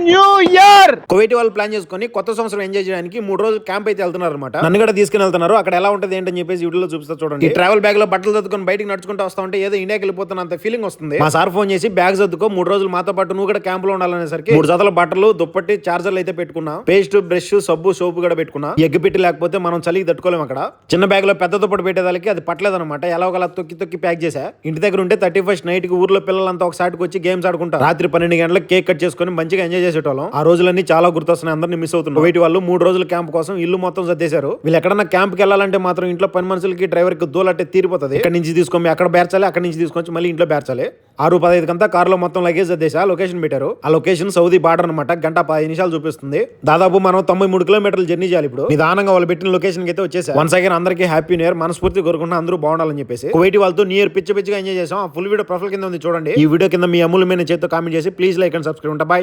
New year. Kuwait వాళ్ళు plan చేసుకుని కొత్త సంవత్సరం ఎంజాయ్ చేయడానికి 3 రోజులు క్యాంప్ అయితే వెళ్తున్నారు అనమాట. నన్ను కూడా తీసుకుని వెళ్తున్నారు. అక్కడ ఎలా ఉంటుంది ఏంటని చెప్పేసి వీడియోలో చూపిస్తా చూడండి. ఈ ట్రావెల్ బ్యాగ్ లో బట్టలు చదువుకొని బయటికి నడుచుకుంటూ వస్తా ఉంటే ఏదో ఇండియాకి వెళ్ళిపోతున్న అంత ఫీలింగ్ వస్తుంది. మా సార్ ఫోన్ చేసి బ్యాగ్ చదువుకో 3 రోజులు మాతో పాటు నువ్వు కూడా క్యాంప్ లో ఉండాలనేసరికి 3 జతల బట్టలు, దుప్పటి, చార్జర్లు అయితే పెట్టుకున్నా. పేస్ట్, బ్రష్, సబ్బు, సోపు కూడా పెట్టుకున్నా. ఎగ్ పెట్టి లేకపోతే మనం చలికి తట్టుకోలేము. అక్కడ చిన్న బ్యాగ్ లో పెద్ద దుప్పటి పెట్టేదానికి అది పట్టలేదన్నమాట. ఎలా ఒకలా తొక్కి తొక్కి ప్యాక్ చేసా. ఇంటి దగ్గర ఉంటే 31st నైట్ కి ఊర్లో పిల్లలంతా ఒకసారికి వచ్చి గేమ్స్ ఆడుకుంటారు. రాత్రి 12 గంటలకు కేక్ కట్ చేసుకుని మంచిగా ఎంజాయ్ చేసేటోళ్ళం. ఆ రోజులన్నీ చాలా గుర్తొస్తున్నాయి. అందరినీ మిస్ అవుతున్నాం. కువైట్ వాళ్ళు 3 రోజుల క్యాంప్ కోసం ఇల్లు మొత్తం సర్దేశారు. వీళ్ళు ఎక్కడన్నా క్యాంప్ కి వెళ్ళాలంటే మాత్రం ఇంట్లో పని మనుషులకి, డ్రైవర్ కి దూలట్టే తీరిపోతుంది. ఇక్కడ నుంచి తీసుకొని అక్కడ బేర్చాలి, అక్కడ నుంచి తీసుకొచ్చి మళ్ళీ ఇంట్లో బేర్చాలి. 6:15 కంతా కారులో మొత్తం లగేజ్ సర్దేశా. లొకేషన్ పెట్టారు. ఆ లొకేషన్ సౌదీ బార్డర్ అనమాట. గంట 10 నిమిషాలు చూపిస్తుంది. దాదాపు మనం 93 కిలోమీటర్లు జర్నీ చేయాలి. ఇప్పుడు నిదానంగా వాళ్ళు పెట్టిన లొకేషన్ కి అయితే వచ్చేసా. వన్స్ అగైన్ అందరికీ హ్యాపీ న్యూ ఇయర్. మనస్ఫూర్తి కోరుకుంటున్నా అందరూ బాగుండాలని చెప్పేసి. కువైట్ వాళ్ళతో న్యూ ఇయర్ పిచ్చిగా ఎంజాయ్ చేసాం. ఆ ఫుల్ వీడియో ప్రొఫైల్ కింద ఉంది చూడండి. ఈ వీడియో కింద మీ అమూల్యమైన చేతితో కామెంట్ చేసి please like and subscribe. Bye.